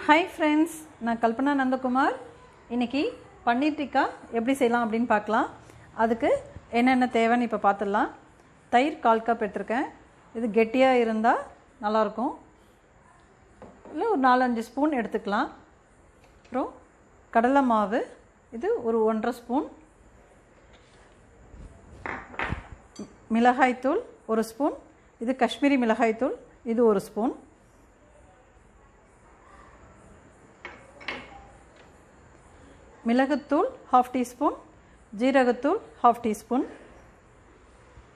Hi friends, நான் கல்பனா நந்தகுமார். இன்னைக்கு பன்னீர் டிக்கா எப்படி செய்யலாம் அப்படினு பார்க்கலாம். அதுக்கு என்னென்ன தேவைன்னு இப்ப பார்த்துடலாம். தயிர் 1/4 கப் எடுத்துர்க்கேன். இது கெட்டியா இருந்தா நல்லா இருக்கும். இல்ல ஒரு 4-5 ஸ்பூன் எடுத்துக்கலாம். அப்புறம் கடலை மாவு இது ஒரு 1.5 ஸ்பூன். மிளகாய் தூள் 1 ஸ்பூன். இது காஷ்மீரி மிளகாய் தூள் இது 1 ஸ்பூன். மிளகுத்தூள் 1/2 டீஸ்பூன், ஜீரகத்தூள் 1/2 டீஸ்பூன்.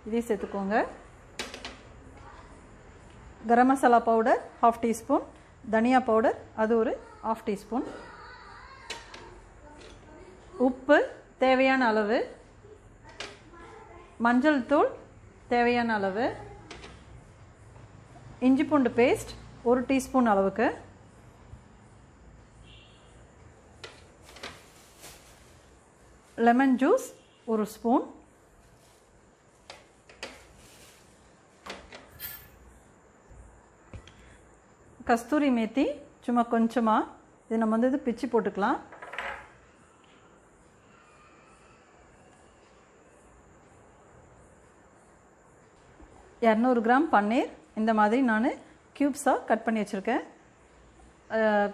இதை சேர்த்துக்கோங்க. கரம் மசாலா பவுடர் 1/2 டீஸ்பூன், தனியா பவுடர் அது ஒரு 1/2 டீஸ்பூன். உப்பு தேவையான அளவு, மஞ்சள் தூள் தேவையான அளவு, இஞ்சி பூண்டு பேஸ்ட் 1 டீஸ்பூன் அளவுக்கு, லெமன் ஜூஸ் 1 ஸ்பூன், கஸ்தூரி மேத்தி சும்மா கொஞ்சமா, இது நம்ம வந்து பிச்சு போட்டுக்கலாம். கிராம் பன்னீர் இந்த மாதிரி நான் கியூப்ஸாக கட் பண்ணி வச்சுருக்கேன்.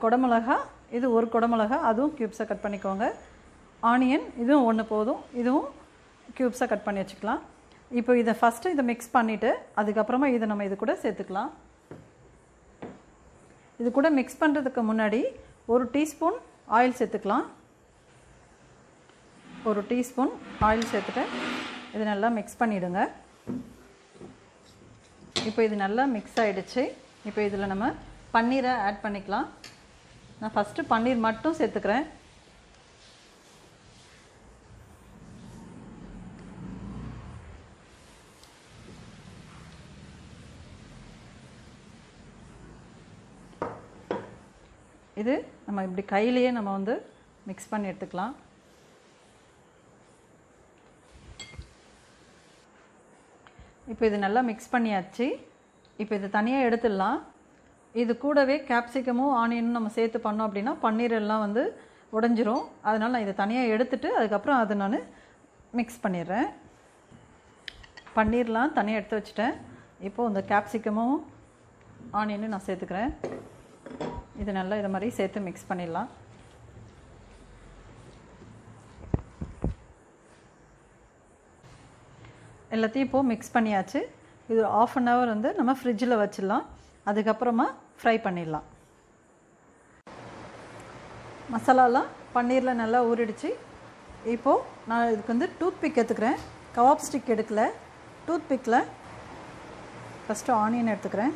குடமிளகா இது ஒரு குடமிளகா, அதுவும் கியூப்ஸாக கட் பண்ணிக்கோங்க. ஆனியன் இதுவும் ஒன்று போதும், இதுவும் கியூப்ஸாக கட் பண்ணி வச்சுக்கலாம். இப்போ இதை ஃபஸ்ட்டு இதை மிக்ஸ் பண்ணிவிட்டு அதுக்கப்புறமா இதை நம்ம இது கூட சேர்த்துக்கலாம். இது கூட மிக்ஸ் பண்ணுறதுக்கு முன்னாடி 1 டீஸ்பூன் ஆயில் சேர்த்துக்கலாம். 1 டீஸ்பூன் ஆயில் சேர்த்துட்டு இது நல்லா மிக்ஸ் பண்ணிவிடுங்க. இப்போ இது நல்லா மிக்ஸ் ஆகிடுச்சு. இப்போ இதில் நம்ம பன்னீரை ஆட் பண்ணிக்கலாம். நான் ஃபஸ்ட்டு பன்னீர் மட்டும் சேர்த்துக்கிறேன். இது நம்ம இப்படி கையிலேயே நம்ம வந்து மிக்ஸ் பண்ணி எடுத்துக்கலாம். இப்போ இது நல்லா மிக்ஸ் பண்ணியாச்சு. இப்போ இது தனியாக எடுத்துடலாம். இது கூடவே கேப்சிகமும் ஆனியனும் நம்ம சேர்த்து பண்ணோம் அப்படின்னா பன்னீர் எல்லாம் வந்து உடைஞ்சிரும். அதனால் நான் இதை தனியாக எடுத்துட்டு அதுக்கப்புறம் அதை நான் மிக்ஸ் பண்ணிடுறேன். பன்னீர்லாம் தனியாக எடுத்து வச்சுட்டேன். இப்போது இந்த கேப்சிகமும் ஆனியனும் நான் சேர்த்துக்கிறேன். இது நல்லா இதை மாதிரி சேர்த்து மிக்ஸ் பண்ணிடலாம். எல்லாத்தையும் இப்போது மிக்ஸ் பண்ணியாச்சு. இது 1/2 hour வந்து நம்ம ஃப்ரிட்ஜில் வச்சிடலாம். அதுக்கப்புறமா ஃப்ரை பண்ணிடலாம். மசாலாலாம் பன்னீரில் நல்லா ஊறிடுச்சு. இப்போது நான் இதுக்கு வந்து டூத்பிக் எடுத்துக்கிறேன். கபாப் ஸ்டிக் எடுக்கல, டூத்பிக்கில் ஃபஸ்ட்டு ஆனியன் எடுத்துக்கிறேன்.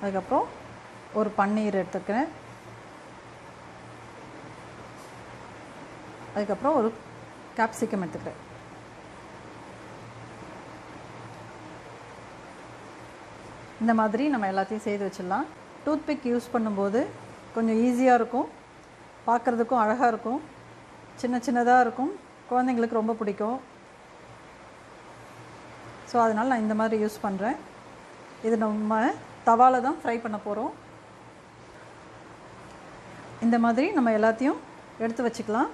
அதுக்கப்புறம் ஒரு பன்னீர் எடுத்துக்கிறேன். அதுக்கப்புறம் ஒரு கேப்சிகம் எடுத்துக்கிறேன். இந்த மாதிரி நம்ம எல்லாத்தையும் செய்து வச்சிடலாம். டூத்பிக் யூஸ் பண்ணும்போது கொஞ்சம் ஈஸியாக இருக்கும், பார்க்குறதுக்கும் அழகாக இருக்கும், சின்ன சின்னதாக இருக்கும், குழந்தைங்களுக்கு ரொம்ப பிடிக்கும். ஸோ அதனால் நான் இந்த மாதிரி யூஸ் பண்ணுறேன். இது நம்ம தவாவில் தான் ஃப்ரை பண்ண போகிறோம். இந்த மாதிரி நம்ம எல்லாத்தையும் எடுத்து வச்சுக்கலாம்.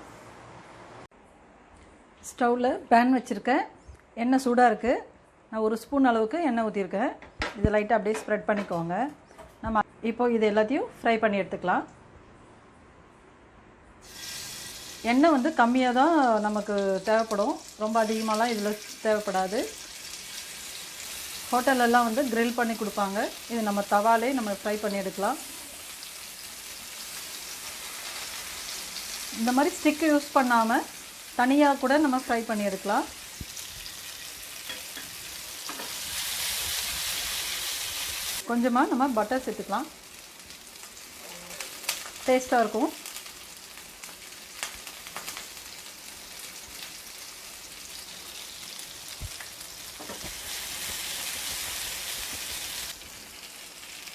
ஸ்டவ்வில் பேன் வச்சுருக்கேன். எண்ணெய் சூடாக இருக்குது. நான் 1 ஸ்பூன் அளவுக்கு எண்ணெய் ஊற்றிருக்கேன். இது லைட்டாக அப்படியே ஸ்ப்ரெட் பண்ணிக்கோங்க. நம்ம இப்போது இது எல்லாத்தையும் ஃப்ரை பண்ணி எடுத்துக்கலாம். எண்ணெய் வந்து கம்மியாக தான் நமக்கு தேவைப்படும், ரொம்ப அதிகமாகலாம் இதில் தேவைப்படாது. ஹோட்டலெல்லாம் வந்து கிரில் பண்ணி கொடுப்பாங்க. இது நம்ம தவாலே நம்ம ஃப்ரை பண்ணி எடுக்கலாம். இந்த மாதிரி ஸ்டிக்கு யூஸ் பண்ணாமல் தனியாக கூட நம்ம ஃப்ரை பண்ணி எடுக்கலாம். கொஞ்சமாக நம்ம பட்டர் சேர்த்துக்கலாம், டேஸ்ட்டாக இருக்கும்.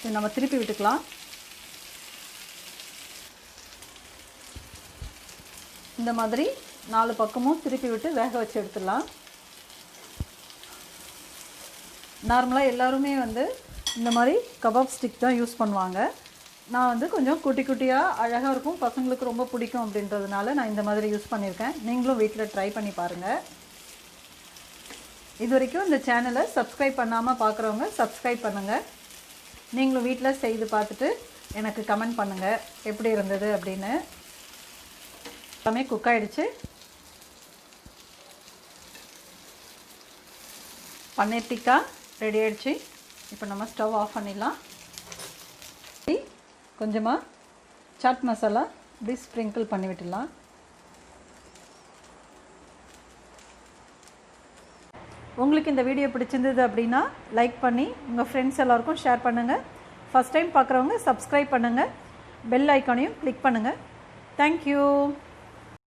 இது நம்ம திருப்பி விட்டுக்கலாம். இந்த மாதிரி 4 பக்கமும் திருப்பி விட்டு வேக வச்சு எடுத்துடலாம். நார்மலாக எல்லாருமே வந்து இந்த மாதிரி கபாப் ஸ்டிக் தான் யூஸ் பண்ணுவாங்க. நான் வந்து கொஞ்சம் குட்டி குட்டியாக அழகாக இருக்கும், பசங்களுக்கு ரொம்ப பிடிக்கும் அப்படின்றதுனால நான் இந்த மாதிரி யூஸ் பண்ணியிருக்கேன். நீங்களும் வீட்டில் ட்ரை பண்ணி பாருங்கள். இது வரைக்கும் இந்த சேனலை சப்ஸ்கிரைப் பண்ணாமல் பார்க்குறவங்க சப்ஸ்கிரைப் பண்ணுங்கள். நீங்களும் வீட்டில் செய்து பார்த்துட்டு எனக்கு கமெண்ட் பண்ணுங்கள் எப்படி இருந்தது அப்படின்னு. எல்லாமே குக் ஆகிடுச்சு. பன்னீர் டிக்கா ரெடி ஆகிடுச்சு. இப்போ நம்ம ஸ்டவ் ஆஃப் பண்ணிடலாம். கொஞ்சமாக சாட் மசாலா இப்படி ஸ்ப்ரிங்கிள் பண்ணி விட்டுடலாம். உங்களுக்கு இந்த வீடியோ பிடிச்சிருந்தது அப்படின்னா லைக் பண்ணி உங்கள் ஃப்ரெண்ட்ஸ் எல்லாருக்கும் ஷேர் பண்ணுங்கள். ஃபஸ்ட் டைம் பார்க்குறவங்க சப்ஸ்கிரைப் பண்ணுங்கள். பெல் ஐக்கானையும் கிளிக் பண்ணுங்கள். தேங்க்யூ.